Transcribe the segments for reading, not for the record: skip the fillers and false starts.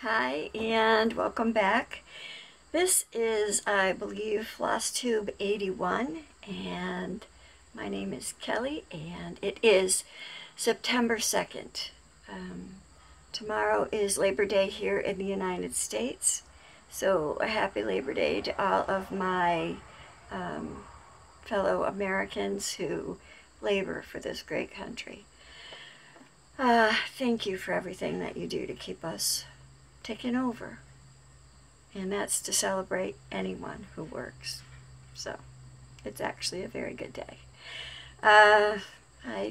Hi, and welcome back. This is, I believe, FlossTube 81, and my name is Kelly, and it is September 2nd. Tomorrow is Labor Day here in the United States, so a happy Labor Day to all of my fellow Americans who labor for this great country. Thank you for everything that you do to keep us taken over, and that's to celebrate anyone who works. So it's actually a very good day. I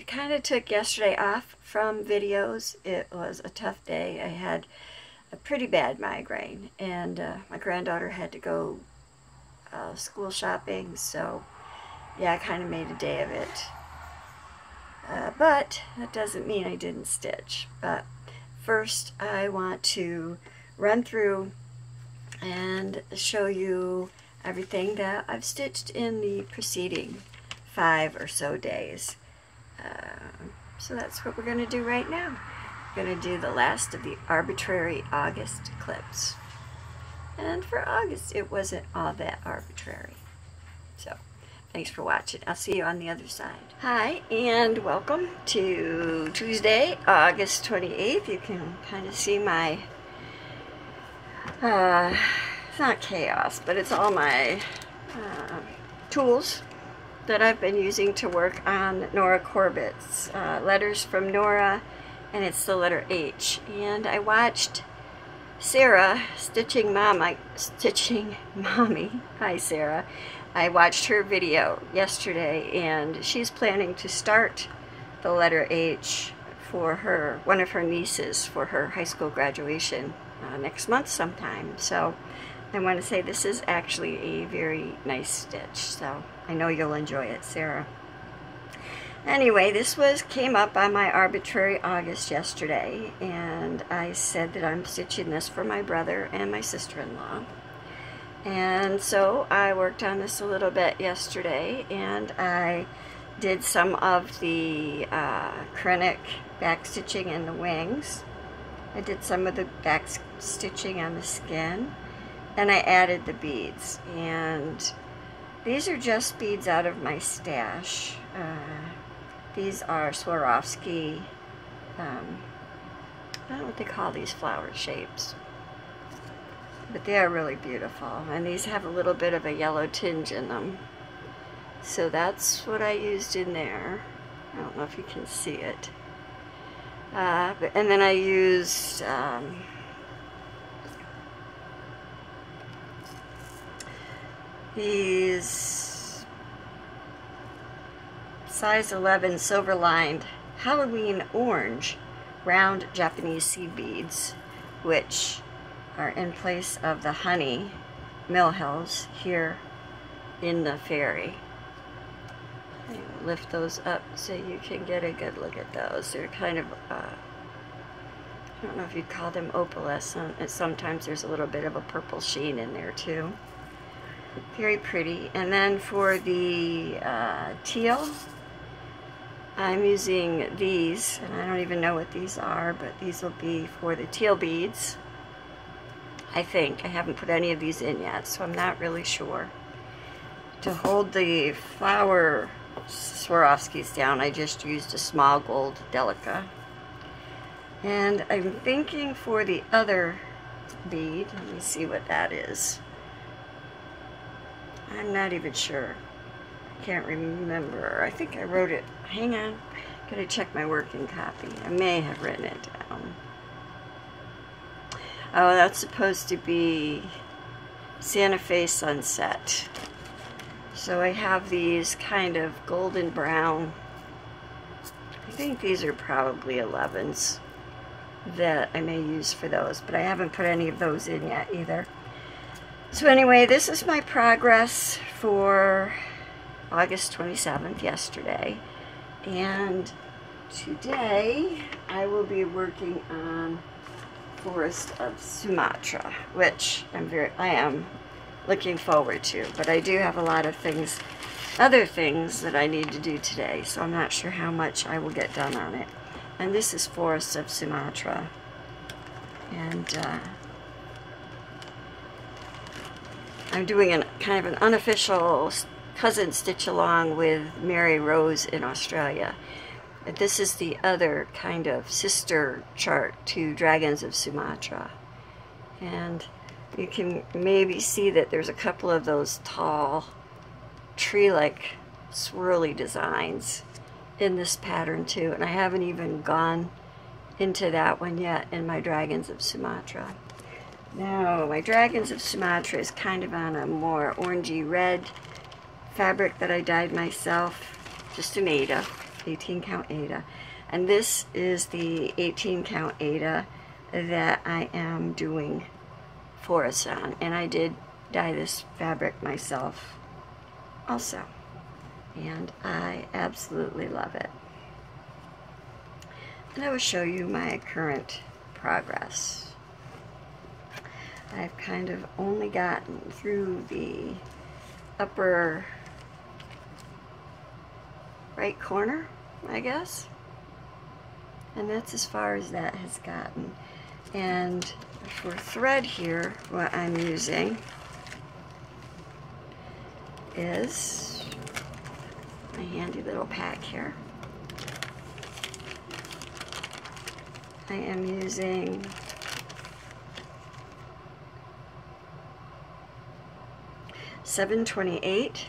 kind of took yesterday off from videos. It was a tough day. I had a pretty bad migraine, and my granddaughter had to go school shopping, so yeah, I kind of made a day of it. But that doesn't mean I didn't stitch. But first, I want to run through and show you everything that I've stitched in the preceding 5 or so days. So that's what we're going to do right now. We're going to do the last of the Arbitrary August clips. And for August, it wasn't all that arbitrary. So thanks for watching. I'll see you on the other side. Hi, and welcome to Tuesday, August 28th. You can kind of see my, it's not chaos, but it's all my tools that I've been using to work on Nora Corbett's letters from Nora, and it's the letter H. And I watched Sarah stitching Mommy. Hi, Sarah. I watched her video yesterday, and she's planning to start the letter H for one of her nieces for her high school graduation next month sometime. So I want to say this is actually a very nice stitch, so I know you'll enjoy it, Sarah. Anyway, this came up on my Arbitrary August yesterday, and I said that I'm stitching this for my brother and my sister-in-law. And so I worked on this a little bit yesterday, and I did some of the Krennic back stitching in the wings. I did some of the back stitching on the skin, and I added the beads. And these are just beads out of my stash. These are Swarovski, I don't know what they call these flower shapes, but they are really beautiful, and these have a little bit of a yellow tinge in them. So that's what I used in there. I don't know if you can see it. And then I used these size 11 silver lined Halloween orange round Japanese seed beads, which are in place of the honey mill hills here in the ferry. Lift those up so you can get a good look at those. They're kind of, I don't know if you'd call them opalescent, and sometimes there's a little bit of a purple sheen in there too. Very pretty. And then for the teal, I'm using these, and I don't even know what these are, but these will be for the teal beads. I think. I haven't put any of these in yet, so I'm not really sure. To hold the flower Swarovskis down, I just used a small gold Delica. And I'm thinking for the other bead, let me see what that is. I'm not even sure. I can't remember. I think I wrote it. Hang on. Gotta check my working copy. I may have written it down. Oh, that's supposed to be Santa Fe Sunset. So I have these kind of golden brown, I think these are probably 11s that I may use for those, but I haven't put any of those in yet either. So anyway, this is my progress for August 27th, yesterday. And today I will be working on Forest of Sumatra, which I am looking forward to, but I do have a lot of other things that I need to do today, so I'm not sure how much I will get done on it. And this is Forest of Sumatra. And I'm doing kind of an unofficial cousin stitch along with Mary Rose in Australia. But this is the other kind of sister chart to Dragons of Sumatra. And you can maybe see that there's a couple of those tall tree-like swirly designs in this pattern too, and I haven't even gone into that one yet in my Dragons of Sumatra. Now my Dragons of Sumatra is kind of on a more orangey red fabric that I dyed myself, just an Aida, 18 count Aida, and this is the 18 count Aida that I am doing forests on, and I did dye this fabric myself also, and I absolutely love it. And I will show you my current progress. I've kind of only gotten through the upper right corner, I guess, and that's as far as that has gotten. And for thread here, what I'm using is my handy little pack here. I am using $7.28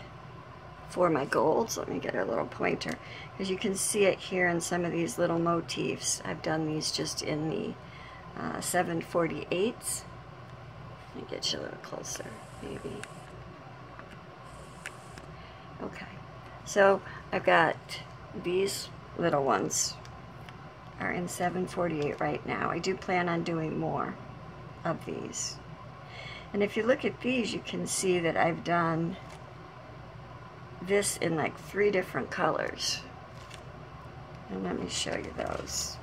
for my golds. Let me get a little pointer, because you can see it here in some of these little motifs. I've done these just in the 7/48. Let me get you a little closer, maybe. Okay, so I've got these little ones are in 7/48 right now. I do plan on doing more of these. And if you look at these, you can see that I've done this in like 3 different colors. And let me show you those.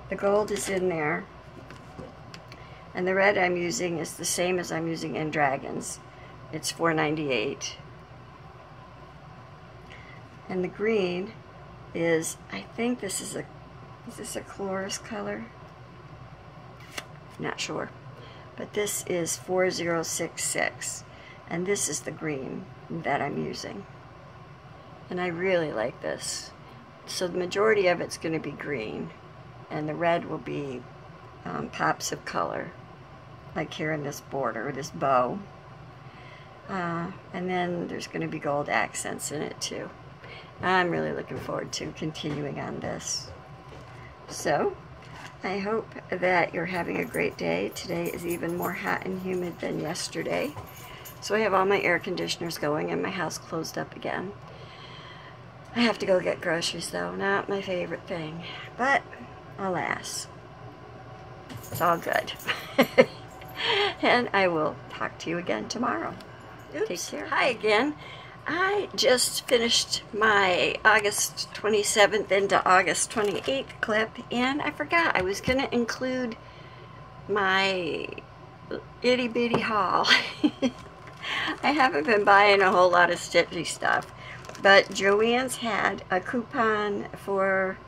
The gold is in there, and the red I'm using is the same as I'm using in Dragons. It's $4.98. And the green is, I think this is this a chloris color? Not sure. But this is 4066, and this is the green that I'm using. And I really like this. So the majority of it's going to be green, and the red will be pops of color, like here in this border, this bow. And then there's going to be gold accents in it too. I'm really looking forward to continuing on this. So I hope that you're having a great day. Today is even more hot and humid than yesterday. So I have all my air conditioners going and my house closed up again. I have to go get groceries though, not my favorite thing. But alas, it's all good. And I will talk to you again tomorrow. Oops. Take care. Hi again. I just finished my August 27th into August 28th clip, and I forgot I was going to include my itty bitty haul. I haven't been buying a whole lot of stitchy stuff, but Joann's had a coupon for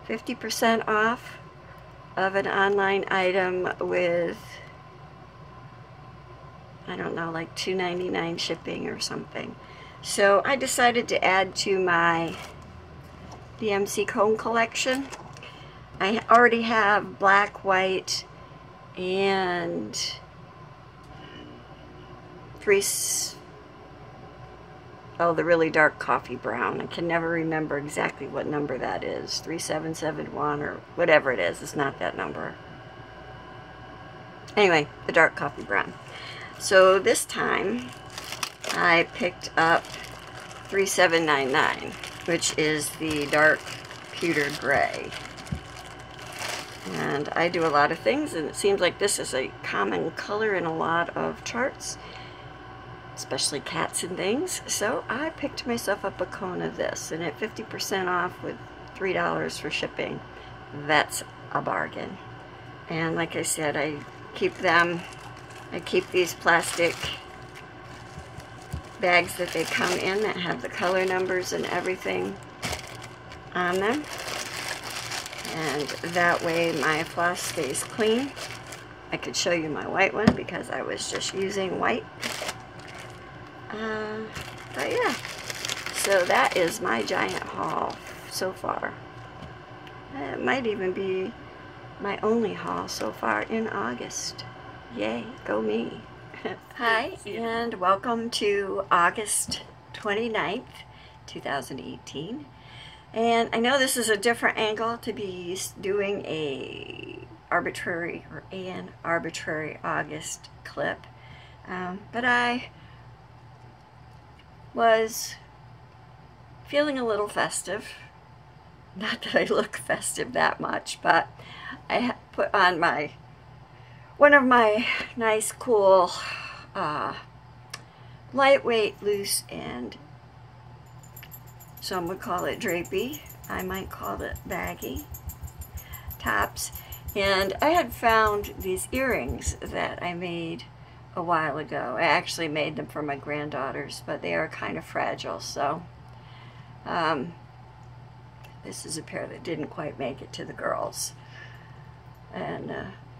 50% off of an online item with, I don't know, like $2.99 shipping or something. So I decided to add to my DMC cone collection. I already have black, white, and the really dark coffee brown. I can never remember exactly what number that is. 3771 or whatever it is. It's not that number. Anyway, the dark coffee brown. So this time I picked up 3799, which is the dark pewter gray. And I do a lot of things, and it seems like this is a common color in a lot of charts, especially cats and things. So I picked myself up a cone of this, and at 50% off with $3 for shipping, that's a bargain. And like I said, I keep these plastic bags that they come in that have the color numbers and everything on them. and that way my floss stays clean. I could show you my white one because I was just using white. But yeah, so that is my giant haul so far. It might even be my only haul so far in August. Yay, go me. Hi, and welcome to August 29th, 2018. And I know this is a different angle to be doing an arbitrary August clip, but I was feeling a little festive. Not that I look festive that much, but I put on one of my nice, cool, lightweight, loose, and some would call it drapey. I might call it baggy tops. And I had found these earrings that I made a while ago. I actually made them for my granddaughters, but they are kind of fragile, so this is a pair that didn't quite make it to the girls. And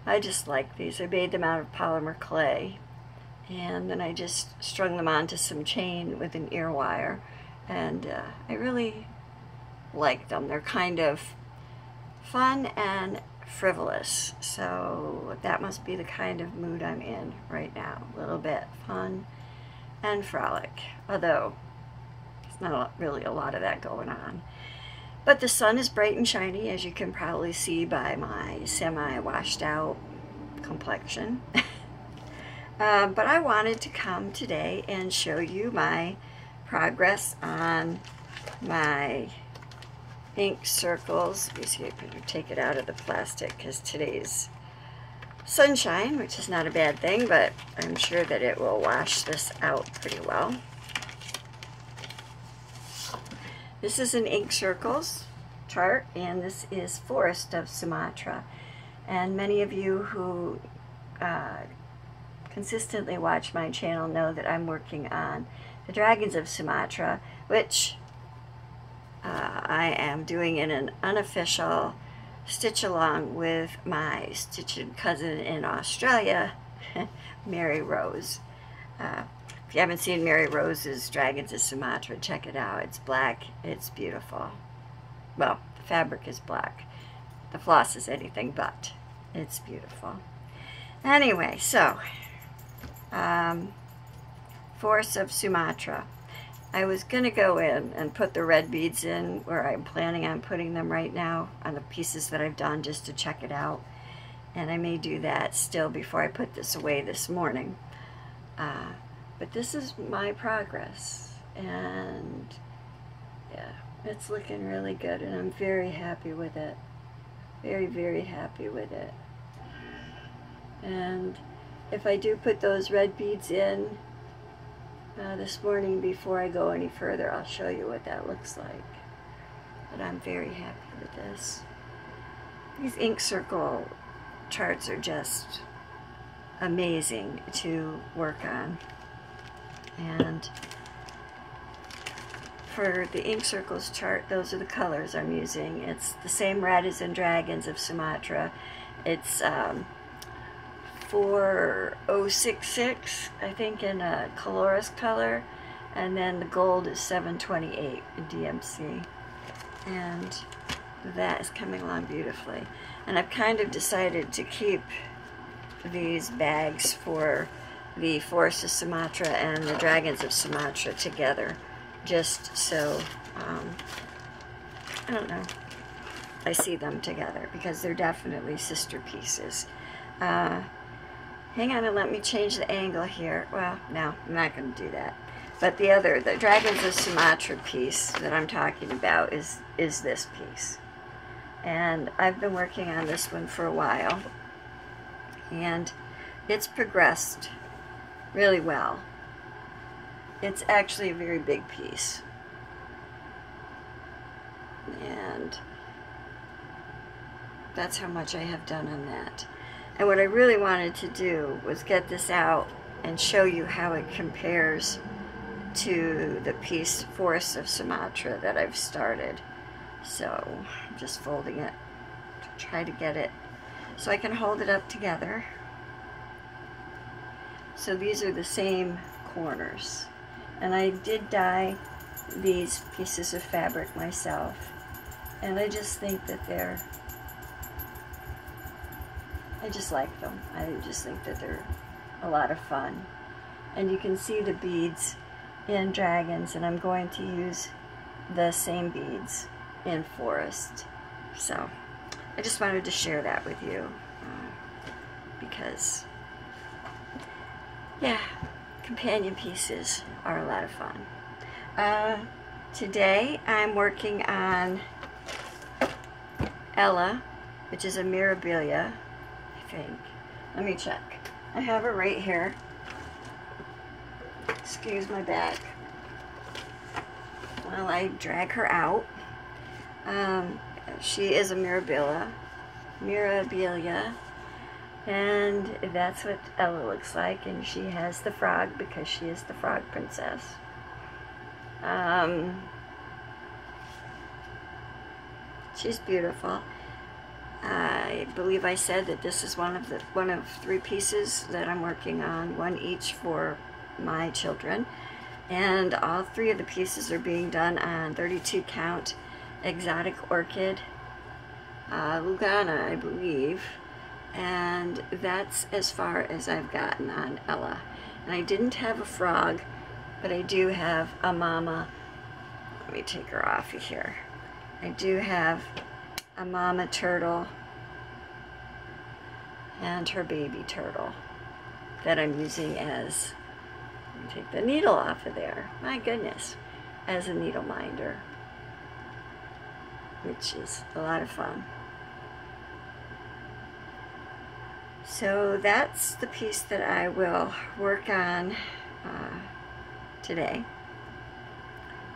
I just like these. I made them out of polymer clay, and then I just strung them onto some chain with an ear wire, and I really like them. They're kind of fun and frivolous, so that must be the kind of mood I'm in right now. A little bit fun and frolic, although there's not really a lot of that going on. But the sun is bright and shiny, as you can probably see by my semi-washed out complexion. But I wanted to come today and show you my progress on my ink circles. Let me see if I can take it out of the plastic, because today's sunshine, which is not a bad thing, but I'm sure that it will wash this out pretty well. This is an ink circles chart, and this is Forest of Sumatra. And many of you who consistently watch my channel know that I'm working on the Dragons of Sumatra, which I am doing in an unofficial stitch along with my stitching cousin in Australia, Mary Rose. If you haven't seen Mary Rose's Dragons of Sumatra, check it out. It's black, it's beautiful. Well, the fabric is black. The floss is anything but. It's beautiful. Anyway, so, Forest of Sumatra. I was going to go in and put the red beads in where I'm planning on putting them right now on the pieces that I've done, just to check it out. And I may do that still before I put this away this morning. But this is my progress. And yeah, it's looking really good, and I'm very happy with it. Very, very happy with it. And if I do put those red beads in this morning before I go any further, I'll show you what that looks like. But I'm very happy with this. These ink circle charts are just amazing to work on. And for the ink circles chart, those are the colors I'm using. It's the same red as in Dragons of Sumatra. It's 4066, I think, in a Coloris color, and then the gold is 728 in DMC, and that is coming along beautifully. And I've kind of decided to keep these bags for the Forest of Sumatra and the Dragons of Sumatra together, just so I don't know, I see them together, because they're definitely sister pieces. Hang on and let me change the angle here. Well, no, I'm not going to do that. But the Dragons of Sumatra piece that I'm talking about is this piece. And I've been working on this one for a while. And it's progressed really well. It's actually a very big piece. And that's how much I have done on that. And what I really wanted to do was get this out and show you how it compares to the piece Forest of Sumatra that I've started. So I'm just folding it try to get it so I can hold it up together. So these are the same corners. And I did dye these pieces of fabric myself. And I just think that I just like them. I just think that they're a lot of fun. And you can see the beads in Dragons, and I'm going to use the same beads in Forest. So I just wanted to share that with you because, yeah, companion pieces are a lot of fun. Today I'm working on Ella, which is a Mirabilia, I think. Let me check. I have her right here. Excuse my back while I drag her out. She is a Mirabilia, and that's what Ella looks like, and she has the frog because she is the frog princess. She's beautiful. I believe I said that this is one of 3 pieces that I'm working on, one each for my children, and all 3 of the pieces are being done on 32 count exotic orchid Lugana, I believe, and that's as far as I've gotten on Ella. And I didn't have a frog, but I do have a mama. Let me take her off of here. I do have a mama turtle and her baby turtle that I'm using as, let me take the needle off of there, my goodness, as a needle minder, which is a lot of fun. So that's the piece that I will work on today.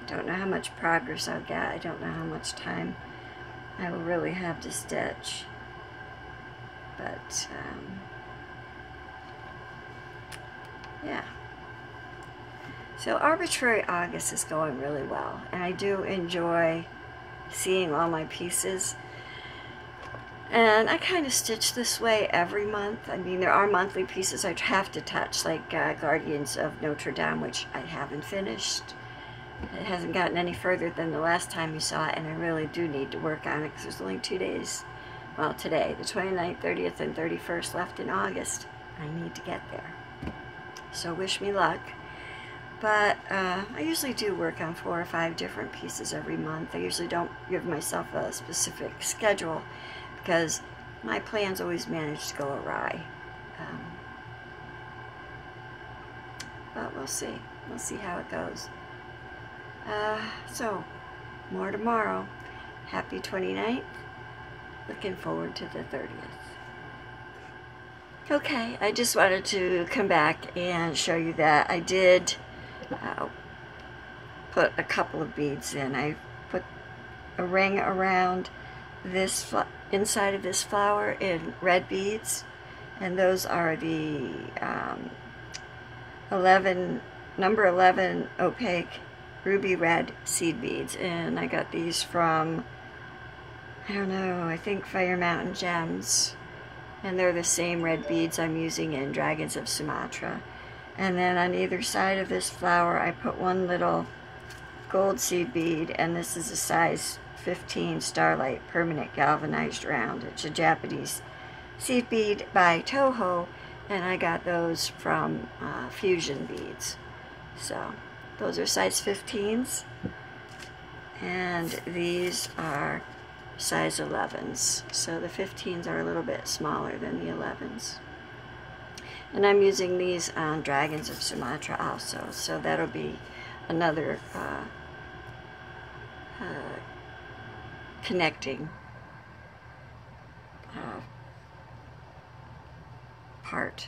I don't know how much progress I'll get. I don't know how much time I will really have to stitch. But, yeah. So Arbitrary August is going really well. And I do enjoy seeing all my pieces. And I kind of stitch this way every month. I mean, there are monthly pieces I have to touch, like Guardians of Notre Dame, which I haven't finished. It hasn't gotten any further than the last time you saw it, and I really do need to work on it because there's only 2 days, well, today, the 29th, 30th, and 31st left in August. I need to get there. So wish me luck. But I usually do work on 4 or 5 different pieces every month. I usually don't give myself a specific schedule because my plans always manage to go awry. But we'll see. We'll see how it goes. So, more tomorrow. Happy 29th. Looking forward to the 30th. Okay, I just wanted to come back and show you that I did put a couple of beads in. I put a ring around this inside of this flower in red beads, and those are the number 11 opaque ruby red seed beads, and I got these from, I don't know, I think Fire Mountain Gems, and they're the same red beads I'm using in Dragons of Sumatra. And then on either side of this flower I put one little gold seed bead, and this is a size 15 Starlight permanent galvanized round. It's a Japanese seed bead by Toho, and I got those from Fusion Beads. So those are size 15s, and these are size 11s. So the 15s are a little bit smaller than the 11s. And I'm using these on Dragons of Sumatra also, so that'll be another connecting part,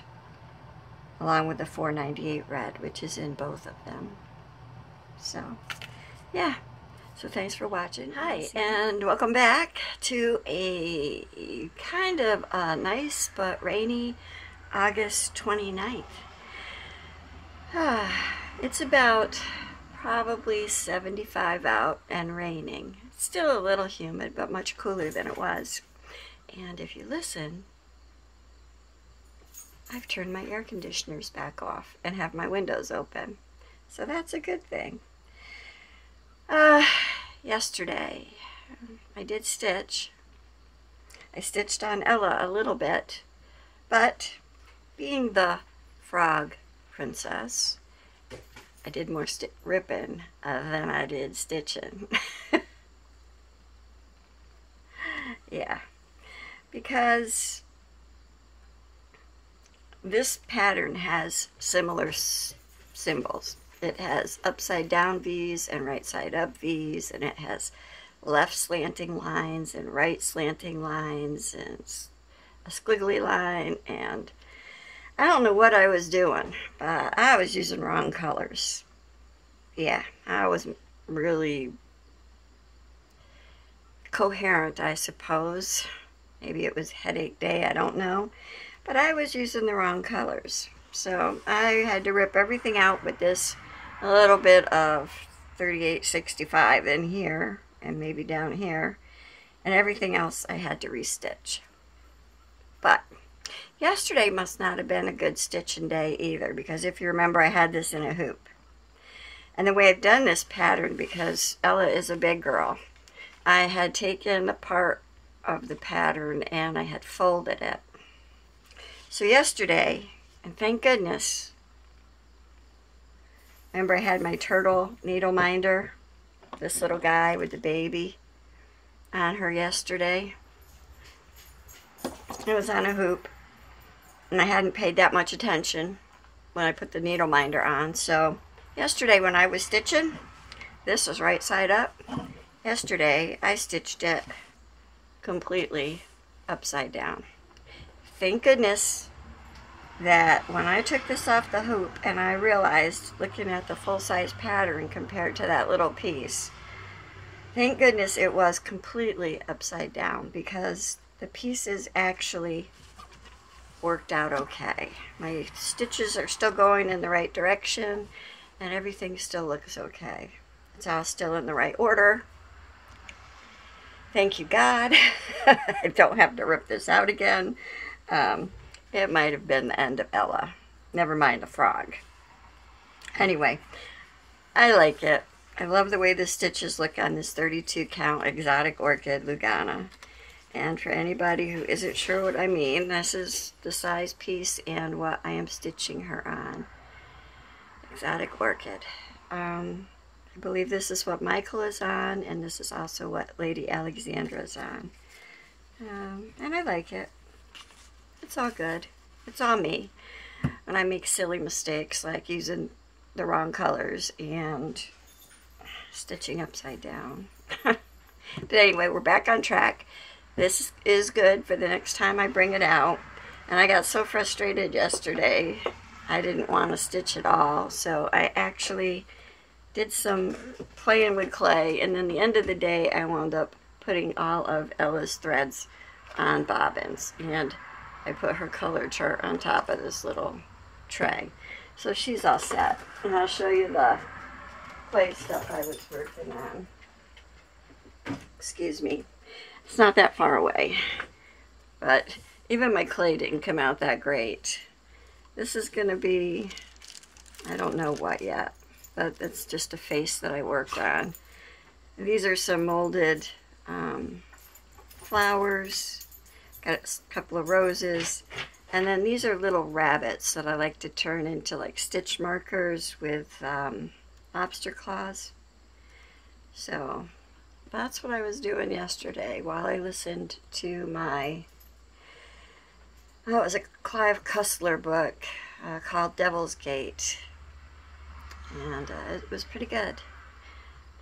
along with the 498 red, which is in both of them. So, yeah. So thanks for watching. Hi, and welcome back to a kind of nice but rainy August 29th. It's about probably 75 out and raining. It's still a little humid, but much cooler than it was. And if you listen, I've turned my air conditioners back off and have my windows open. So that's a good thing. Yesterday, I did stitch. I stitched on Ella a little bit, but being the frog princess, I did more ripping than I did stitching. Yeah, because this pattern has similar symbols. It has upside down V's and right side up V's, and it has left slanting lines and right slanting lines and a squiggly line, and I don't know what I was doing, but I was using wrong colors. Yeah, I wasn't really coherent, I suppose. Maybe it was headache day, I don't know. But I was using the wrong colors. So I had to rip everything out with this, a little bit of 3865 in here, and maybe down here. And everything else I had to restitch. But yesterday must not have been a good stitching day either, because if you remember, I had this in a hoop. And the way I've done this pattern, because Ella is a big girl, I had taken a part of the pattern and I had folded it. So yesterday, and thank goodness, remember I had my turtle needle minder, this little guy with the baby on her yesterday. It was on a hoop, and I hadn't paid that much attention when I put the needle minder on. So yesterday when I was stitching, this was right side up. Yesterday I stitched it completely upside down. Thank goodness that when I took this off the hoop and I realized, looking at the full-size pattern compared to that little piece, thank goodness it was completely upside down, because the pieces actually worked out okay. My stitches are still going in the right direction and everything still looks okay. It's all still in the right order. Thank you, God. I don't have to rip this out again. It might have been the end of Ella. Never mind the frog. Anyway, I like it. I love the way the stitches look on this 32 count exotic orchid Lugana. And for anybody who isn't sure what I mean, this is the size piece and what I am stitching her on. Exotic orchid. I believe this is what Michael is on, and this is also what Lady Alexandra is on. And I like it. It's all good. It's all me. When I make silly mistakes like using the wrong colors and stitching upside down. But anyway, we're back on track. This is good for the next time I bring it out. And I got so frustrated yesterday, I didn't want to stitch at all. So I actually did some playing with clay, and then the end of the day I wound up putting all of Ella's threads on bobbins, and I put her color chart on top of this little tray. So she's all set, and I'll show you the clay stuff I was working on. Excuse me, it's not that far away, but even my clay didn't come out that great. This is going to be, I don't know what yet, but it's just a face that I worked on. These are some molded flowers, got a couple of roses, and then these are little rabbits that I like to turn into like stitch markers with lobster claws. So that's what I was doing yesterday while I listened to my, oh, it was a Clive Cussler book called Devil's Gate. And it was pretty good.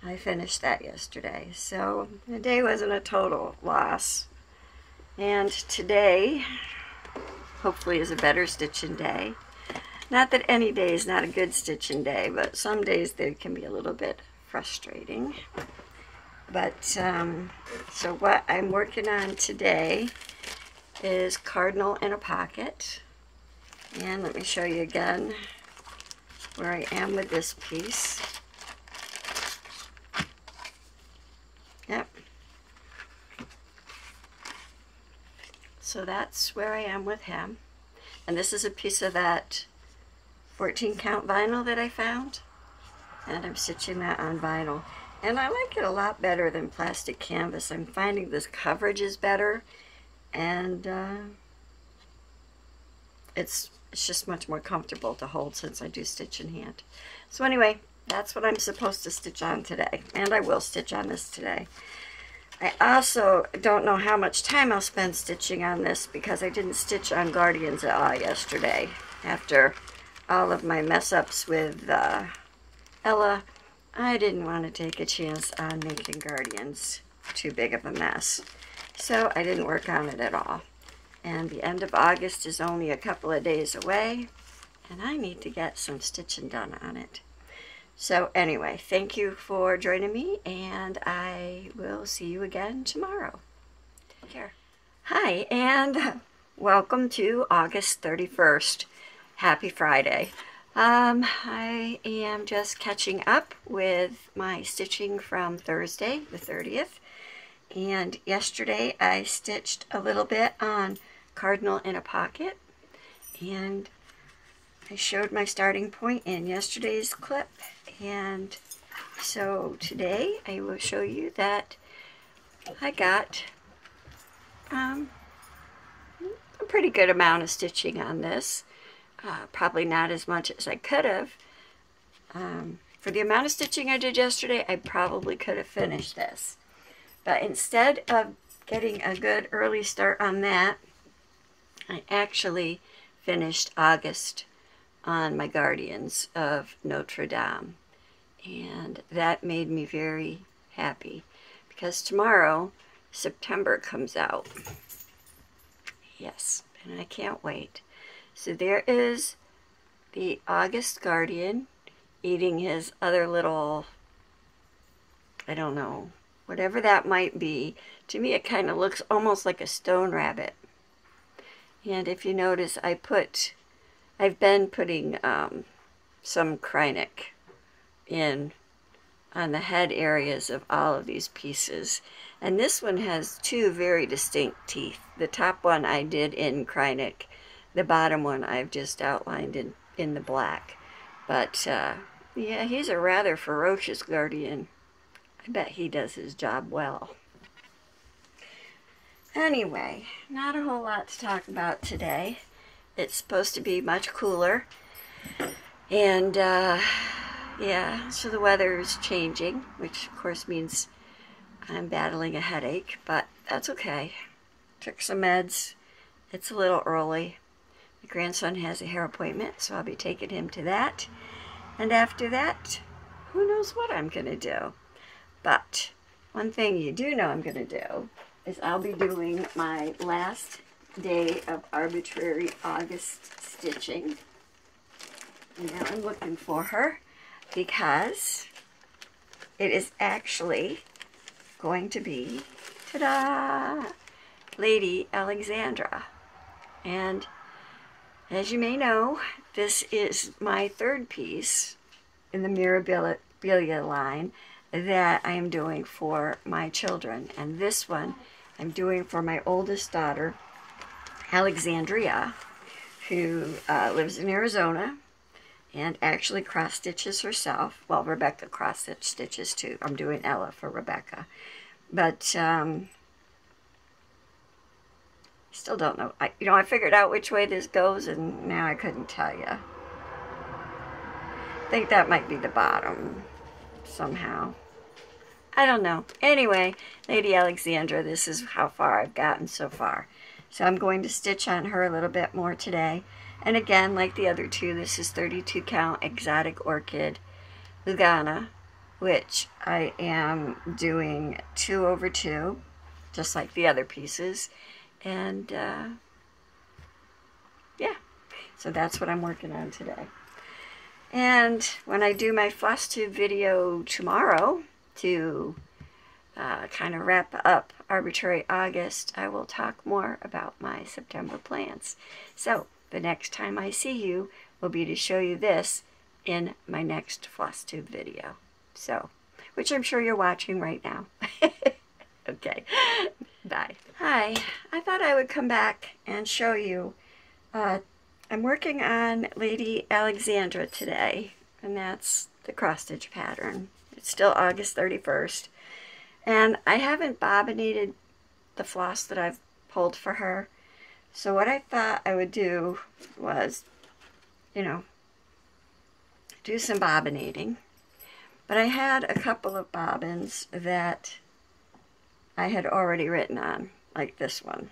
I finished that yesterday. So the day wasn't a total loss. And today, hopefully, is a better stitching day. Not that any day is not a good stitching day, but some days they can be a little bit frustrating. But, so what I'm working on today is Cardinal in a Pocket. And let me show you again where I am with this piece. Yep. so that's where I am with him. And this is a piece of that 14 count vinyl that I found, and I'm stitching that on vinyl. And I like it a lot better than plastic canvas. I'm finding this coverage is better, and it's just much more comfortable to hold since I do stitch in hand. So anyway, that's what I'm supposed to stitch on today, and I will stitch on this today. I also don't know how much time I'll spend stitching on this because I didn't stitch on Guardians at all yesterday. After all of my mess-ups with Ella, I didn't want to take a chance on making Guardians too big of a mess. So I didn't work on it at all. And the end of August is only a couple of days away, and I need to get some stitching done on it. So anyway, thank you for joining me, and I will see you again tomorrow. Take care. Hi, and welcome to August 31st. Happy Friday. I am just catching up with my stitching from Thursday, the 30th. And yesterday I stitched a little bit on Cardinal in a Pocket, and I showed my starting point in yesterday's clip. And so today I will show you that I got a pretty good amount of stitching on this. Probably not as much as I could have. For the amount of stitching I did yesterday, I probably could have finished this. But instead of getting a good early start on that, I actually finished August on my Guardians of Notre Dame. And that made me very happy because tomorrow September comes out. Yes, and I can't wait. So there is the August Guardian eating his other little, I don't know, whatever that might be. To me it kind of looks almost like a stone rabbit. And if you notice, I've been putting some Krynic in on the head areas of all of these pieces. And this one has two very distinct teeth. The top one I did in Krynic. The bottom one I've just outlined in the black. But yeah, he's a rather ferocious Guardian. I bet he does his job well. Anyway, not a whole lot to talk about today. It's supposed to be much cooler. And yeah, so the weather is changing, which of course means I'm battling a headache, but that's okay. Took some meds. It's a little early. My grandson has a hair appointment, so I'll be taking him to that. And after that, who knows what I'm going to do. But one thing you do know I'm going to do is I'll be doing my last day of Arbitrary August stitching. And now I'm looking for her because it is actually going to be, ta-da, Lady Alexandra. And as you may know, this is my third piece in the Mirabilia line that I am doing for my children. And this one I'm doing for my oldest daughter, Alexandria, who lives in Arizona and actually cross stitches herself. Well, Rebecca cross stitches too. I'm doing Ella for Rebecca. But still don't know. I figured out which way this goes, and now I couldn't tell you. I think that might be the bottom somehow. I don't know. Anyway, Lady Alexandra, this is how far I've gotten so far. So I'm going to stitch on her a little bit more today. And again, like the other two, this is 32 count Exotic Orchid Lugana, which I am doing 2/2, just like the other pieces. And yeah, so that's what I'm working on today. And when I do my FlossTube video tomorrow to kind of wrap up Arbitrary August, I will talk more about my September plans. So the next time I see you will be to show you this in my next FlossTube video. So, which I'm sure you're watching right now. Okay, bye. Hi, I thought I would come back and show you. I'm working on Lady Alexandra today, and that's the cross stitch pattern. It's still August 31st, and I haven't bobbinated the floss that I've pulled for her. So what I thought I would do was, you know, do some bobbinating. But I had a couple of bobbins that I had already written on, like this one.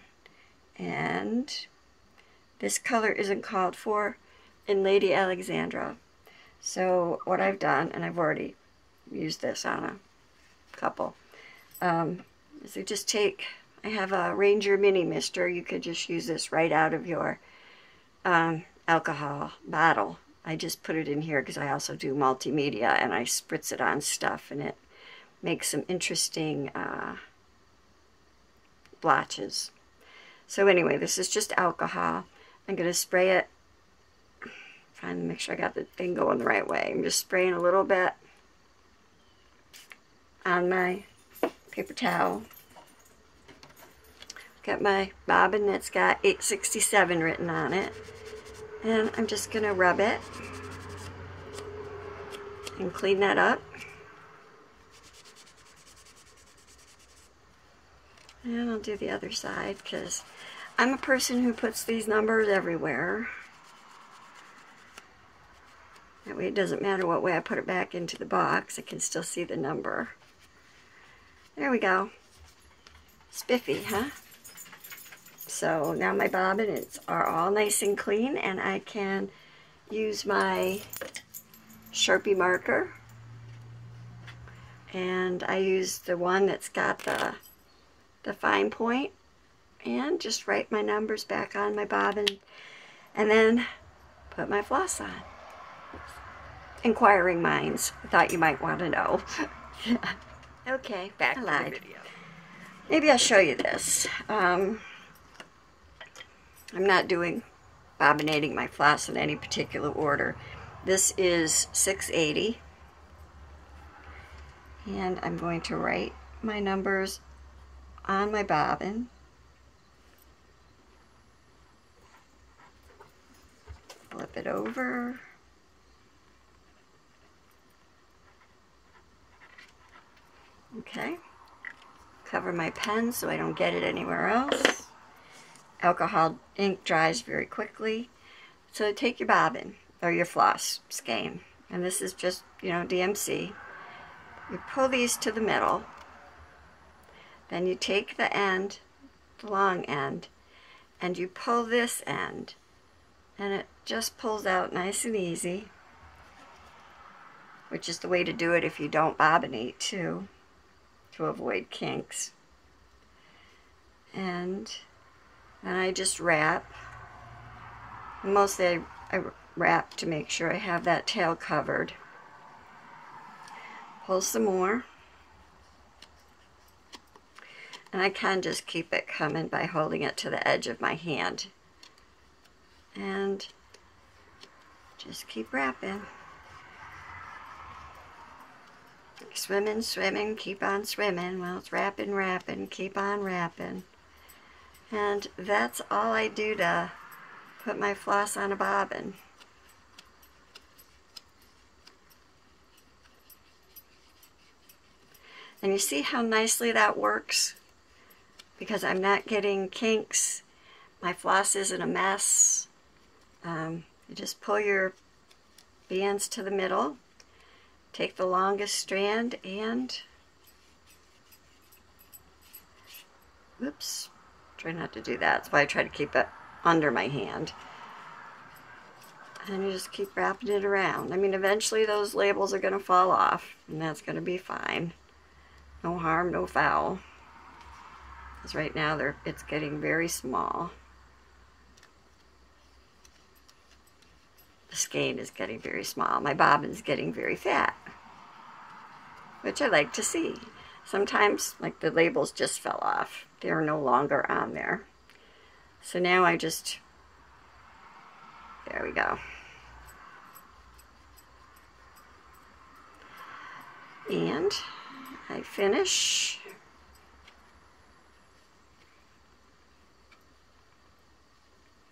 And this color isn't called for in Lady Alexandra. So what I've done, and I've already used this on a couple, is I just take, I have a Ranger Mini Mister. You could just use this right out of your alcohol bottle. I just put it in here because I also do multimedia, and I spritz it on stuff, and it makes some interesting blotches. So anyway, this is just alcohol. I'm going to spray it. Trying to make sure I got the thing going the right way. I'm just spraying a little bit on my paper towel. Got my bobbin that's got 867 written on it. And I'm just going to rub it and clean that up. And I'll do the other side because I'm a person who puts these numbers everywhere. That way it doesn't matter what way I put it back into the box, I can still see the number. There we go. Spiffy, huh? So now my bobbins are all nice and clean, and I can use my Sharpie marker. And I use the one that's got the fine point, and just write my numbers back on my bobbin, and then put my floss on. Inquiring minds, I thought you might want to know. Yeah. Okay, back to the video. Maybe I'll show you this. I'm not doing bobbinating my floss in any particular order. This is 680, and I'm going to write my numbers on my bobbin. Flip it over. Okay. Cover my pen so I don't get it anywhere else. Alcohol ink dries very quickly. So take your bobbin or your floss skein, and this is just, you know, DMC. You pull these to the middle. Then you take the end, the long end, and you pull this end, and it just pulls out nice and easy, which is the way to do it if you don't bobbinate too, to avoid kinks. And then I just wrap. Mostly I wrap to make sure I have that tail covered. Pull some more. And I can just keep it coming by holding it to the edge of my hand. And just keep wrapping. Swimming, swimming, keep on swimming. Well, it's wrapping, wrapping, keep on wrapping. And that's all I do to put my floss on a bobbin. And you see how nicely that works? Because I'm not getting kinks. My floss isn't a mess. You just pull your bands to the middle. Take the longest strand and, whoops, try not to do that. That's why I try to keep it under my hand. And you just keep wrapping it around. I mean, eventually those labels are going to fall off, and that's going to be fine. No harm, no foul. Because right now it's getting very small. The skein is getting very small. My bobbin's getting very fat, which I like to see. Sometimes, like, the labels just fell off. They're no longer on there. So now I just, there we go. And I finish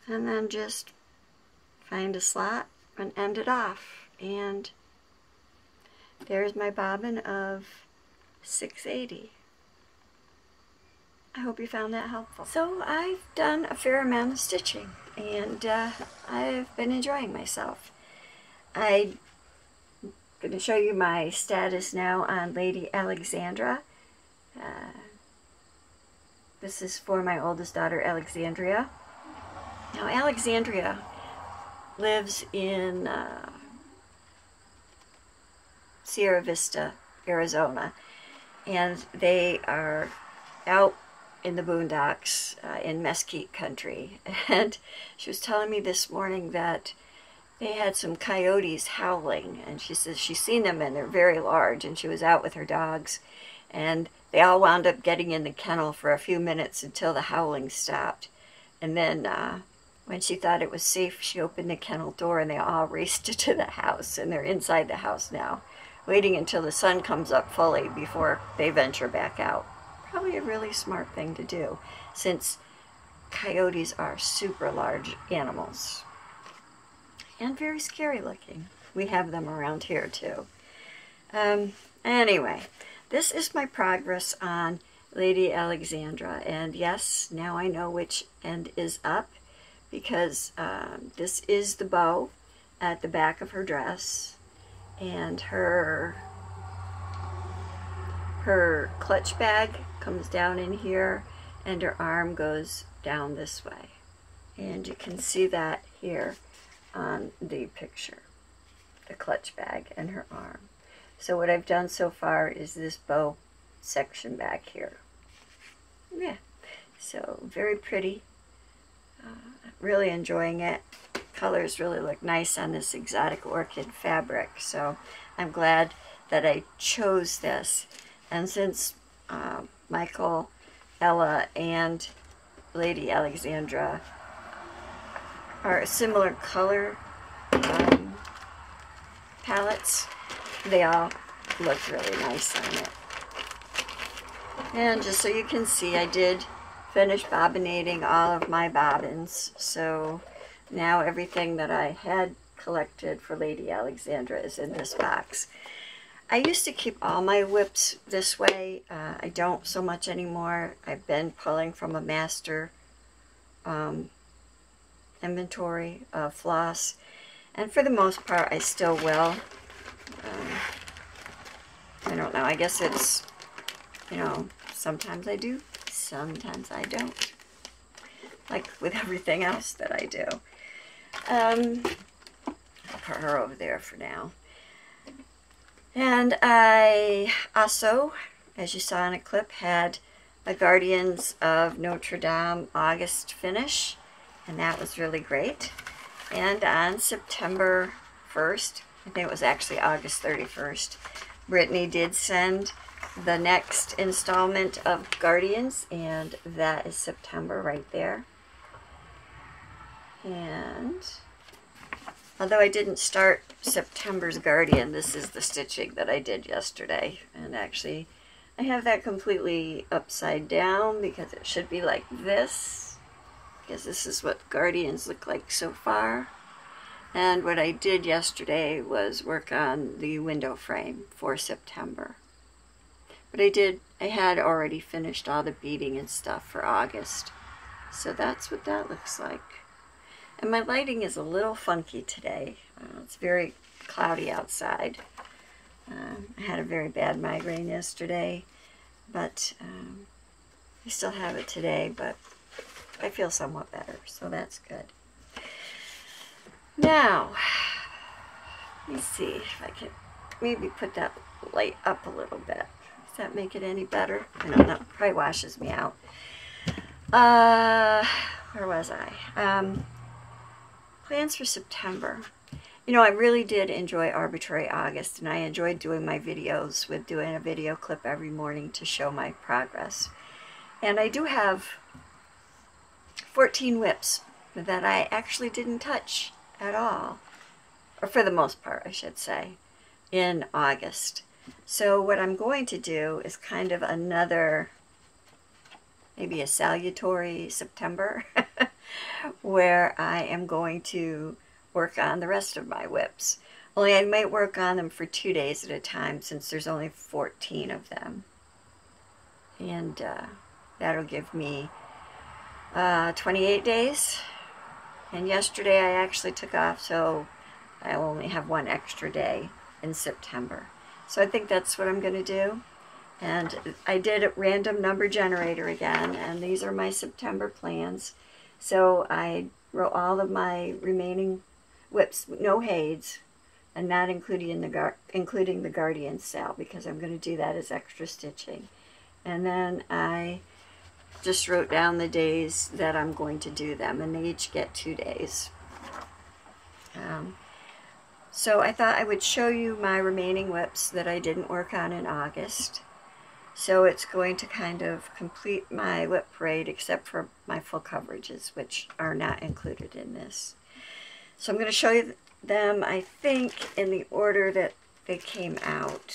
and then just find a slot and end it off. And there's my bobbin of 680. I hope you found that helpful. So I've done a fair amount of stitching, and I've been enjoying myself. I'm going to show you my status now on Lady Alexandra. This is for my oldest daughter, Alexandria. Now, Alexandria lives in Sierra Vista, Arizona, and they are out in the boondocks in Mesquite country. And she was telling me this morning that they had some coyotes howling, and she says she's seen them and they're very large, and she was out with her dogs, and they all wound up getting in the kennel for a few minutes until the howling stopped. And then when she thought it was safe, she opened the kennel door and they all raced to the house, and they're inside the house now, waiting until the sun comes up fully before they venture back out. Probably a really smart thing to do, since coyotes are super large animals and very scary looking. We have them around here too. Anyway, this is my progress on Lady Alexandra, and yes, now I know which end is up, because this is the bow at the back of her dress, and her clutch bag comes down in here, and her arm goes down this way, and you can see that here on the picture, the clutch bag and her arm. So what I've done so far is this bow section back here. Yeah, so very pretty. Really enjoying it. Colors really look nice on this exotic orchid fabric, so I'm glad that I chose this. And since Michael, Ella, and Lady Alexandra are similar color palettes, they all look really nice on it. And just so you can see, I did finish bobbinating all of my bobbins, so now everything that I had collected for Lady Alexandra is in this box. I used to keep all my whips this way. I don't so much anymore. I've been pulling from a master inventory of floss, and for the most part I still will. I don't know, I guess it's, you know, sometimes I do, sometimes I don't, like with everything else that I do. I'll put her over there for now. And I also, as you saw in a clip, had a Guardians of Notre Dame August finish, and that was really great. And on September 1st, I think it was actually August 31st, Brittany did send the next installment of Guardians, and that is September right there. And although I didn't start September's Guardian, this is the stitching that I did yesterday. And actually, I have that completely upside down because it should be like this, because this is what Guardians look like so far. And what I did yesterday was work on the window frame for September. But I had already finished all the beading and stuff for August. So that's what that looks like. And my lighting is a little funky today. It's very cloudy outside. I had a very bad migraine yesterday, but I still have it today, but I feel somewhat better, so that's good. Now, let me see if I can maybe put that light up a little bit. Does that make it any better? I don't know. Probably washes me out. Where was I? Plans for September. You know, I really did enjoy Arbitrary August, and I enjoyed doing my videos with doing a video clip every morning to show my progress. And I do have 14 whips that I actually didn't touch at all, or for the most part, I should say, in August. So what I'm going to do is kind of another, maybe a salutary September. where I am going to work on the rest of my whips. Only I might work on them for 2 days at a time since there's only 14 of them. And that'll give me 28 days. And yesterday I actually took off, so I only have 1 extra day in September. So I think that's what I'm going to do. And I did a random number generator again, and these are my September plans. So I wrote all of my remaining whips, no heids, and not including the Guardian style, because I'm going to do that as extra stitching. And then I just wrote down the days that I'm going to do them, and they each get 2 days. So I thought I would show you my remaining whips that I didn't work on in August. So it's going to kind of complete my whip parade, except for my full coverages, which are not included in this. So I'm going to show you them, I think, in the order that they came out.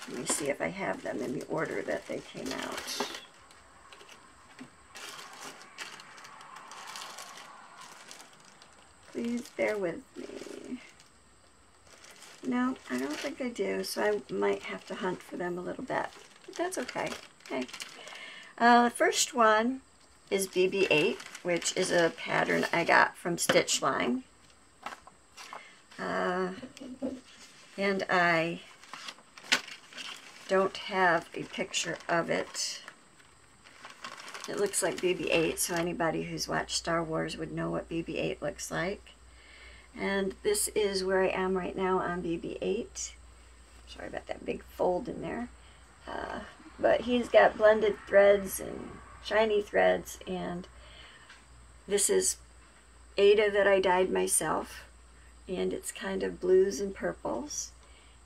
Let me see if I have them in the order that they came out. Please bear with me. No, I don't think I do, so I might have to hunt for them a little bit. But that's okay. Okay. The first one is BB8, which is a pattern I got from Stitchline. And I don't have a picture of it. It looks like BB-8, so anybody who's watched Star Wars would know what BB-8 looks like. And this is where I am right now on BB-8. Sorry about that big fold in there. But he's got blended threads and shiny threads, and this is Ada that I dyed myself, and it's kind of blues and purples.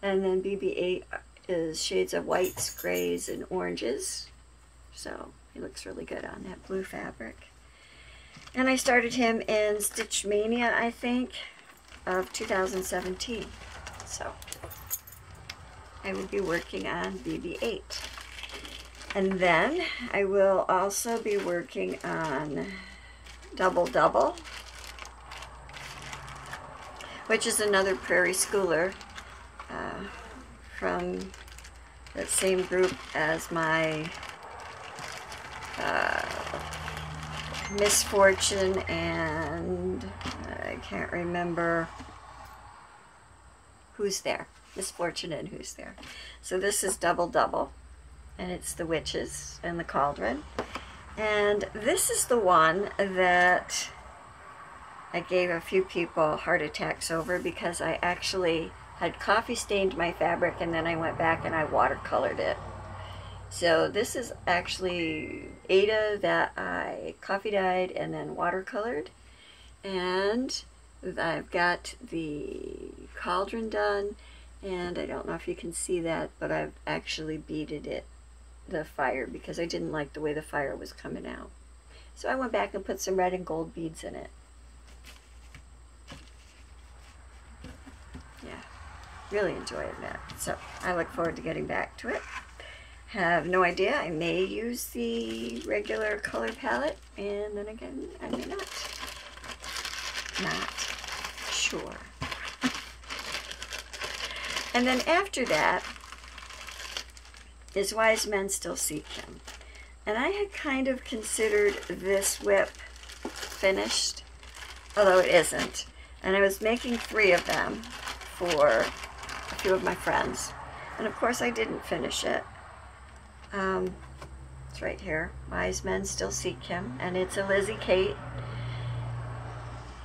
And then BB-8 is shades of whites, grays, and oranges. So he looks really good on that blue fabric. And I started him in Stitch Mania, I think, of 2017. So I will be working on BB-8. And then I will also be working on Double Double, which is another Prairie Schooler from that same group as my Misfortune and I can't remember Who's There. Misfortune and Who's There. So this is Double Double, and it's the witches and the cauldron. And this is the one that I gave a few people heart attacks over because I actually had coffee stained my fabric and then I went back and I watercolored it. So this is actually Ada that I coffee dyed and then watercolored. And I've got the cauldron done, and I don't know if you can see that, but I've actually beaded it, the fire, because I didn't like the way the fire was coming out. So I went back and put some red and gold beads in it. Yeah, really enjoying that. So I look forward to getting back to it. Have no idea. I may use the regular color palette, and then again, I may not. Not sure. And then after that is Wise Men Still Seek Him. And I had kind of considered this whip finished, although it isn't. And I was making 3 of them for a few of my friends. And of course I didn't finish it. It's right here. Wise Men Still Seek Him. And it's a Lizzie Kate.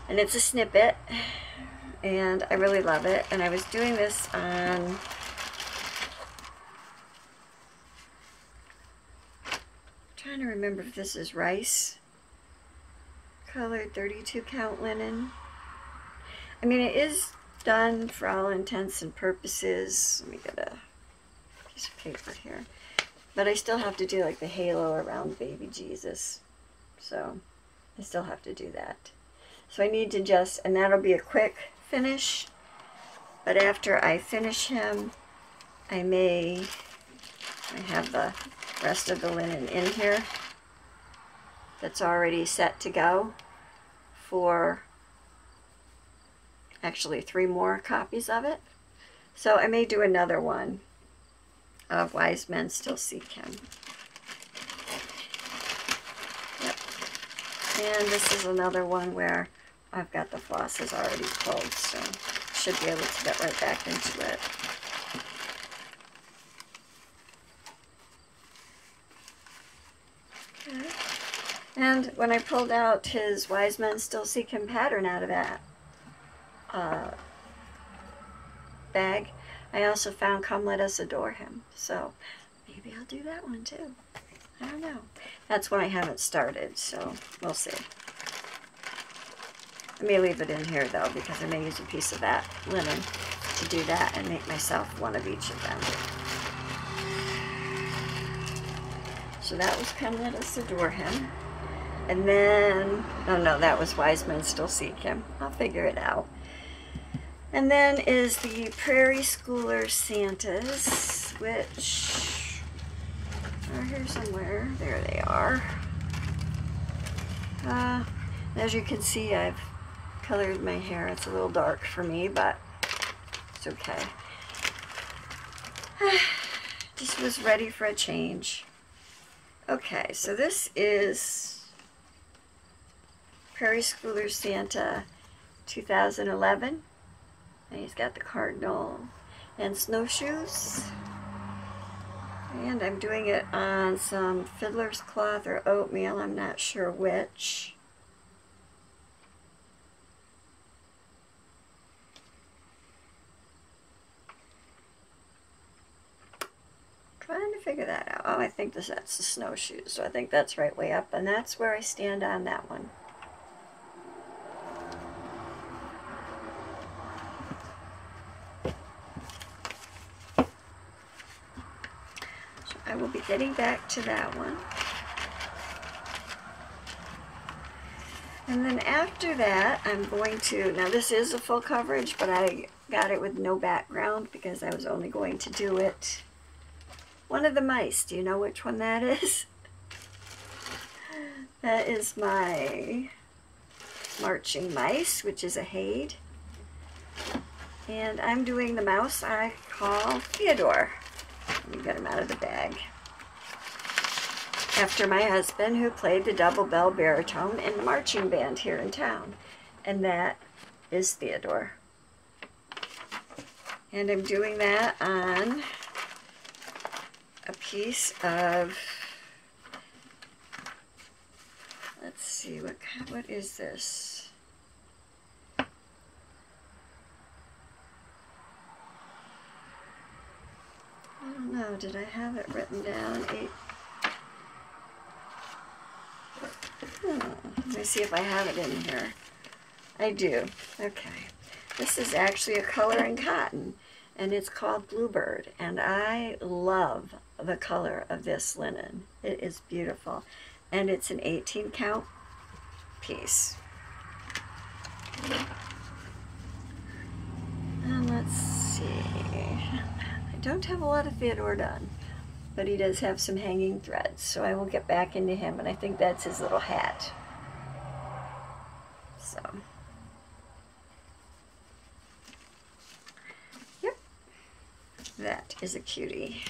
And it's a snippet. And I really love it. And I was doing this on... I'm trying to remember if this is rice colored 32 count linen. I mean, it is done for all intents and purposes. Let me get a piece of paper here. But I still have to do like the halo around baby Jesus. So I still have to do that. So I need to just, and that'll be a quick finish. But after I finish him, I have the rest of the linen in here that's already set to go. for actually 3 more copies of it. So I may do another one of Wise Men Still Seek Him. Yep. And this is another one where I've got the flosses already pulled, so should be able to get right back into it. Okay. And when I pulled out his Wise Men Still Seek Him pattern out of that bag, I also found Come Let Us Adore Him. So maybe I'll do that one too. I don't know. That's one I haven't started, so we'll see. I may leave it in here though, because I may use a piece of that linen to do that and make myself one of each of them. So that was Come Let Us Adore Him. And then, oh no, that was Wise Men Still Seek Him. I'll figure it out. And then is the Prairie Schooler Santas, which are here somewhere. There they are. As you can see, I've colored my hair. It's a little dark for me, but it's okay. Just was ready for a change. Okay, so this is Prairie Schooler Santa 2011. And he's got the cardinal and snowshoes. And I'm doing it on some fiddler's cloth or oatmeal, I'm not sure which. Trying to figure that out. Oh, I think that's the snowshoes, so I think that's right way up, and that's where I stand on that one. I will be getting back to that one. And then after that, I'm going to, now this is a full coverage, but I got it with no background because I was only going to do it. One of the mice, do you know which one that is? That is my marching mice, which is a Haid. And I'm doing the mouse I call Theodore. Let me get him out of the bag. After my husband, who played the double bell baritone in the marching band here in town. And that is Theodore. And I'm doing that on a piece of, let's see, what is this? I don't know, did I have it written down? Let me see if I have it in here. I do. Okay. This is actually a color in cotton, and it's called Bluebird, and I love the color of this linen. It is beautiful, and it's an 18 count piece. And let's see. I don't have a lot of Theodore done, but he does have some hanging threads, so I will get back into him, and I think that's his little hat. So, yep, that is a cutie.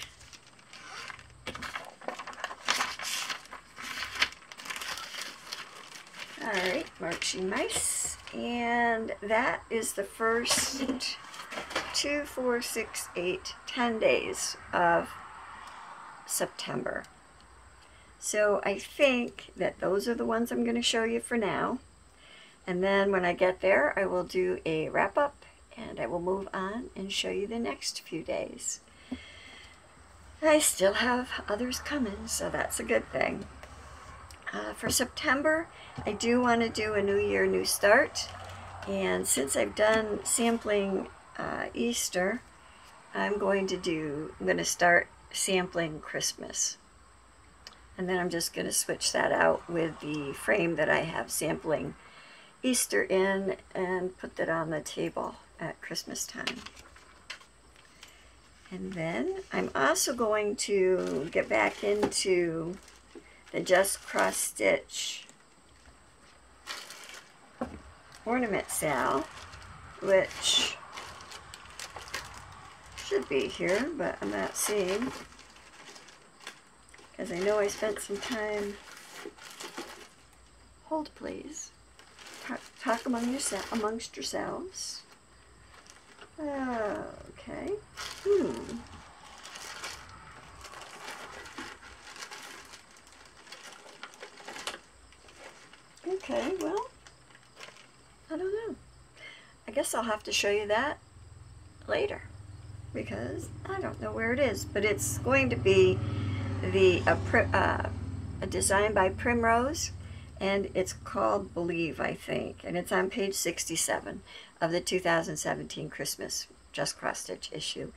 Alright, marching mice, and that is the first 2, 4, 6, 8, 10 days of September. So I think that those are the ones I'm going to show you for now. And then when I get there, I will do a wrap-up, and I will move on and show you the next few days. I still have others coming, so that's a good thing. For September, I do want to do a New Year, New Start. And since I've done sampling Easter, I'm going to start sampling Christmas. And then I'm just going to switch that out with the frame that I have sampling Easter in and put that on the table at Christmas time. And then I'm also going to get back into the Just Cross Stitch ornament sale, which should be here, but I'm not seeing, because I know I spent some time. Hold please. Talk amongst yourselves. Okay. Okay, well, I don't know. I guess I'll have to show you that later, because I don't know where it is, but it's going to be a design by Primrose, and it's called Believe, I think, and it's on page 67 of the 2017 Christmas Just Cross Stitch issue,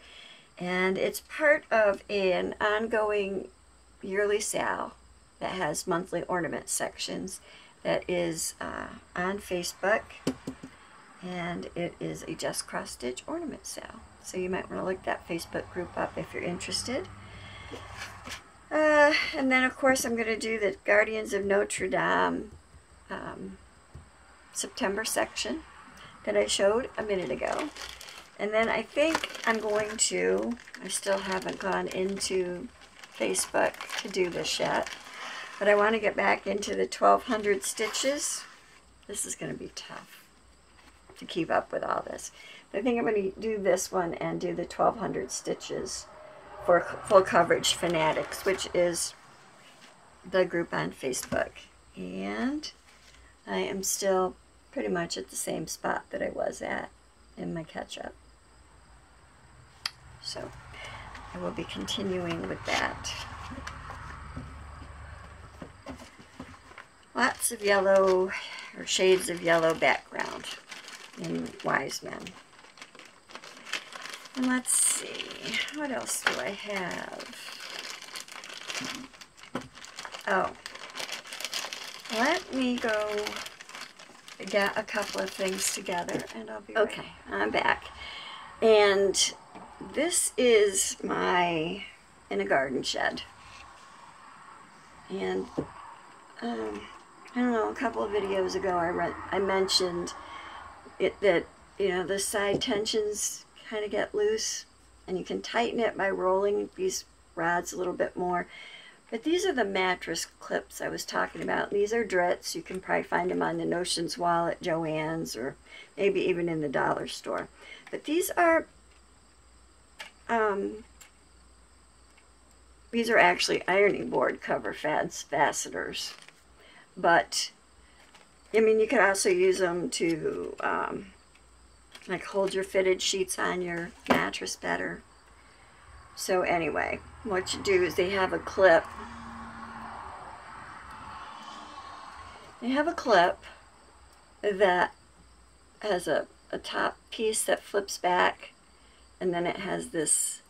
and it's part of an ongoing yearly sale that has monthly ornament sections that is on Facebook, and it is a Just Cross Stitch ornament sale. So you might want to look that Facebook group up if you're interested. And then of course I'm going to do the Guardians of Notre Dame September section that I showed a minute ago. And then I think I'm going to, I still haven't gone into Facebook to do this yet, but I want to get back into the 1200 stitches. This is going to be tough to keep up with all this. But I think I'm going to do this one and do the 1200 stitches for Full Coverage Fanatics, which is the group on Facebook. And I am still pretty much at the same spot that I was at in my catch-up. So I will be continuing with that. Lots of yellow, or shades of yellow background in Wise Men. And let's see, what else do I have? Oh, let me go get a couple of things together and I'll be right. Okay, I'm back. And this is my In a Garden Shed. And I don't know, a couple of videos ago I mentioned that, you know, the side tensions kind of get loose, and you can tighten it by rolling these rods a little bit more. But these are the mattress clips I was talking about. These are Dritz. You can probably find them on the Notions wall at Joann's, or maybe even in the dollar store. But these are actually ironing board cover fasteners. But I mean, you could also use them to like hold your fitted sheets on your mattress better. So anyway, what you do is they have a clip. They have a clip that has a top piece that flips back, and then it has this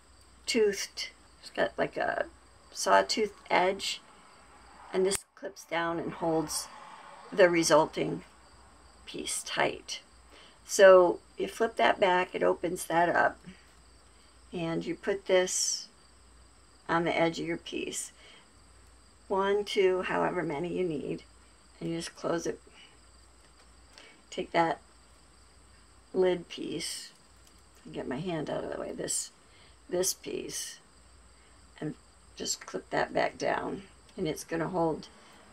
toothed, it's got like a sawtooth edge, and this clips down and holds the resulting piece tight. So you flip that back, it opens that up, and you put this on the edge of your piece. 1, 2, however many you need, and you just close it. Take that lid piece, get my hand out of the way, this piece, and just clip that back down, and it's going to hold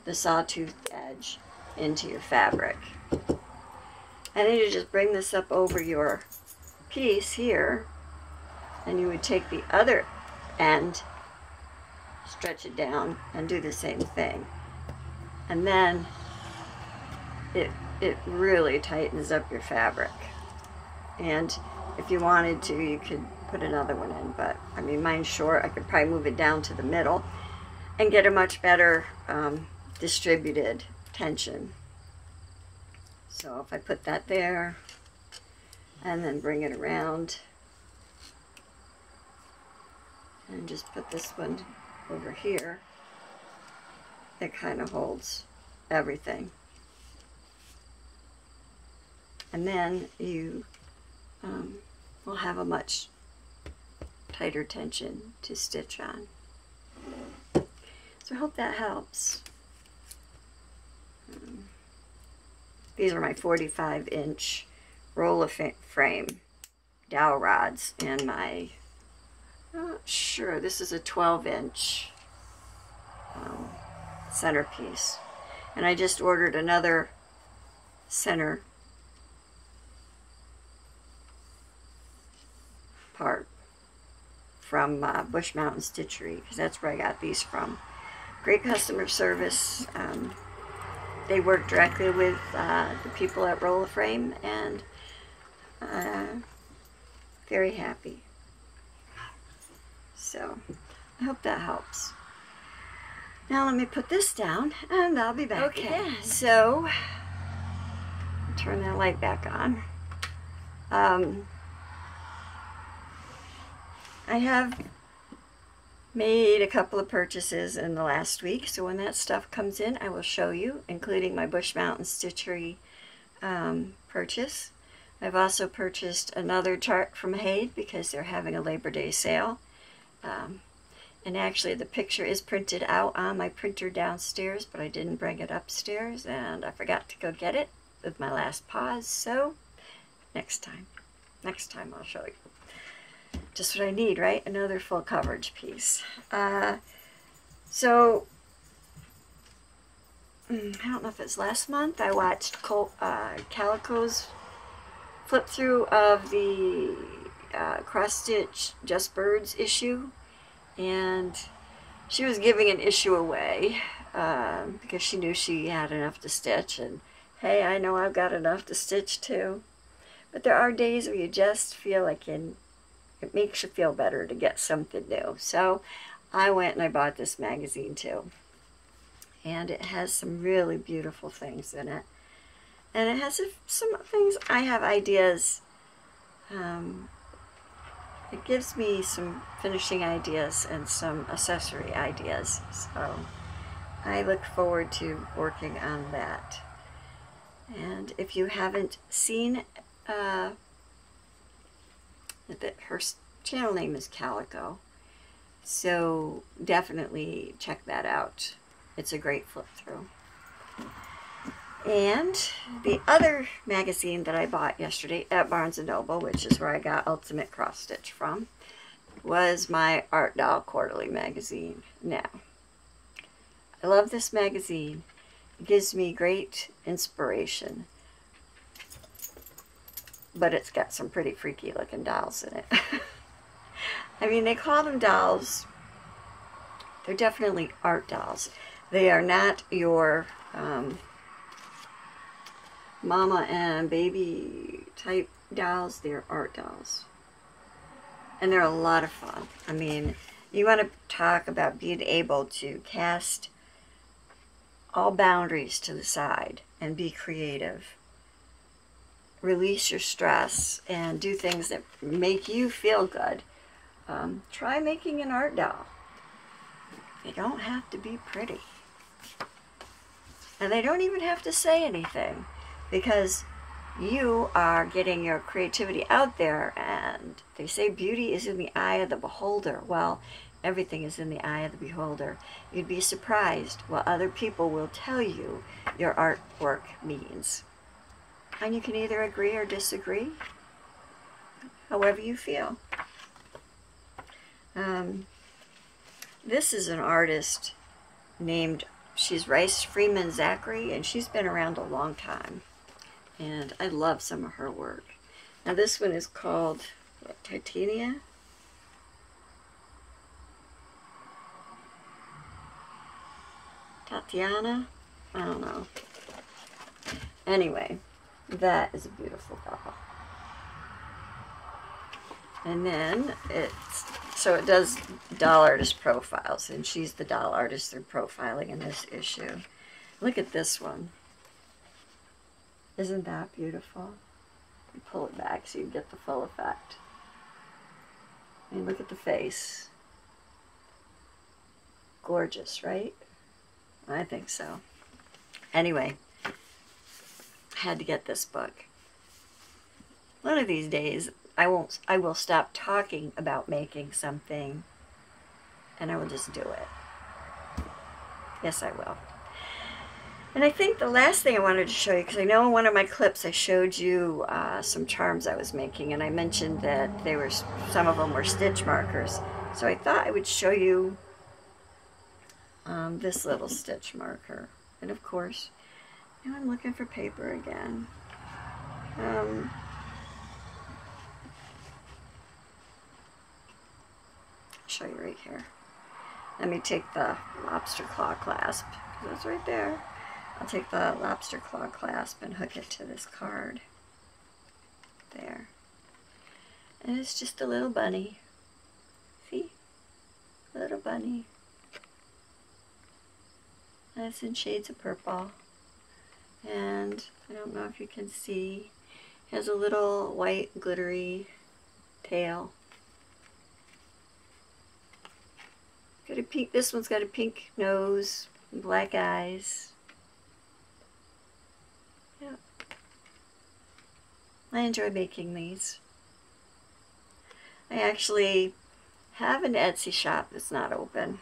the sawtooth edge into your fabric. And then you just bring this up over your piece here, and you would take the other end, stretch it down, and do the same thing. And then it really tightens up your fabric. And if you wanted to, you could put another one in, but I mean, mine's short. I could probably move it down to the middle and get a much better distributed tension. So if I put that there and then bring it around and just put this one over here, it kind of holds everything. And then you will have a much tighter tension to stitch on. So I hope that helps. These are my 45-inch roller frame dowel rods, and my, I'm not sure, this is a 12-inch centerpiece. And I just ordered another center part from Bush Mountain Stitchery, because that's where I got these from. Great customer service. They work directly with the people at Roller Frame, and very happy. So I hope that helps. Now let me put this down and I'll be back again. So turn that light back on. I have made a couple of purchases in the last week, so when that stuff comes in I will show you, including my Bush Mountain Stitchery purchase. I've also purchased another chart from Haid because they're having a Labor Day sale. And actually the picture is printed out on my printer downstairs, but I didn't bring it upstairs and I forgot to go get it with my last pause, so next time I'll show you. Just what I need, right? Another full coverage piece. So I don't know if it's last month, I watched Calico's flip through of the cross stitch Just Birds issue, and she was giving an issue away because she knew she had enough to stitch, and hey, I know I've got enough to stitch too, but there are days where you just feel like it makes you feel better to get something new. So I went and I bought this magazine too, and it has some really beautiful things in it, and it has some things I have ideas. It gives me some finishing ideas and some accessory ideas, so I look forward to working on that. And if you haven't seen, her channel name is Calico, so definitely check that out. It's a great flip through. And the other magazine that I bought yesterday at Barnes & Noble, which is where I got Ultimate Cross Stitch from, was my Art Doll Quarterly magazine. Now, I love this magazine. It gives me great inspiration, but it's got some pretty freaky looking dolls in it. I mean, they call them dolls. They're definitely art dolls. They are not your mama and baby type dolls. They're art dolls, and they're a lot of fun. I mean, you want to talk about being able to cast all boundaries to the side and be creative, release your stress, and do things that make you feel good. Try making an art doll. They don't have to be pretty, and they don't even have to say anything, because you are getting your creativity out there, and they say beauty is in the eye of the beholder. Well, everything is in the eye of the beholder. You'd be surprised what other people will tell you your artwork means. And you can either agree or disagree, however you feel. This is an artist named, she's Rice Freeman Zachary, and she's been around a long time. And I love some of her work. Now this one is called what, Titania? Tatiana? I don't know. Anyway, that is a beautiful doll. And then so it does doll artist profiles, and she's the doll artist they're profiling in this issue. Look at this one. Isn't that beautiful? You pull it back so you get the full effect. And look at the face. Gorgeous, right? I think so. Anyway, I had to get this book. One of these days, I will stop talking about making something, and I will just do it. Yes, I will. And I think the last thing I wanted to show you, because I know in one of my clips I showed you some charms I was making, and I mentioned that some of them were stitch markers. So I thought I would show you this little stitch marker. And of course, now I'm looking for paper again. I'll show you right here. Let me take the lobster claw clasp, because it's right there. I'll take the lobster claw clasp and hook it to this card. There. And it's just a little bunny. See? Little bunny. And it's in shades of purple. And I don't know if you can see, it has a little white glittery tail. Got a pink, this one's got a pink nose and black eyes. Yeah. I enjoy making these. I actually have an Etsy shop that's not open.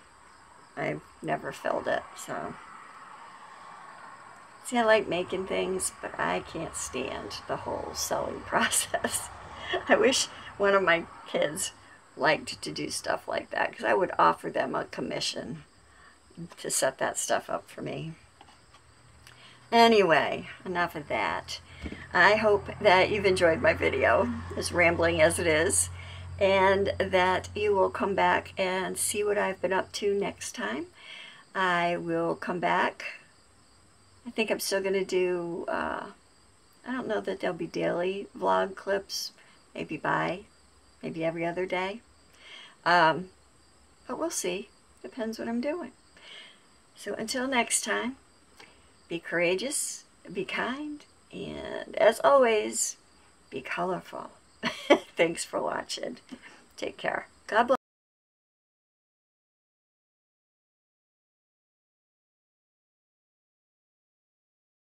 I've never filled it, so. See, I like making things, but I can't stand the whole selling process. I wish one of my kids liked to do stuff like that, because I would offer them a commission to set that stuff up for me. Anyway, enough of that. I hope that you've enjoyed my video, as rambling as it is, and that you will come back and see what I've been up to next time. I will come back. I think I'm still going to do, I don't know that there'll be daily vlog clips, maybe every other day. But we'll see. Depends what I'm doing. So until next time, be courageous, be kind, and as always, be colorful. Thanks for watching. Take care. God bless.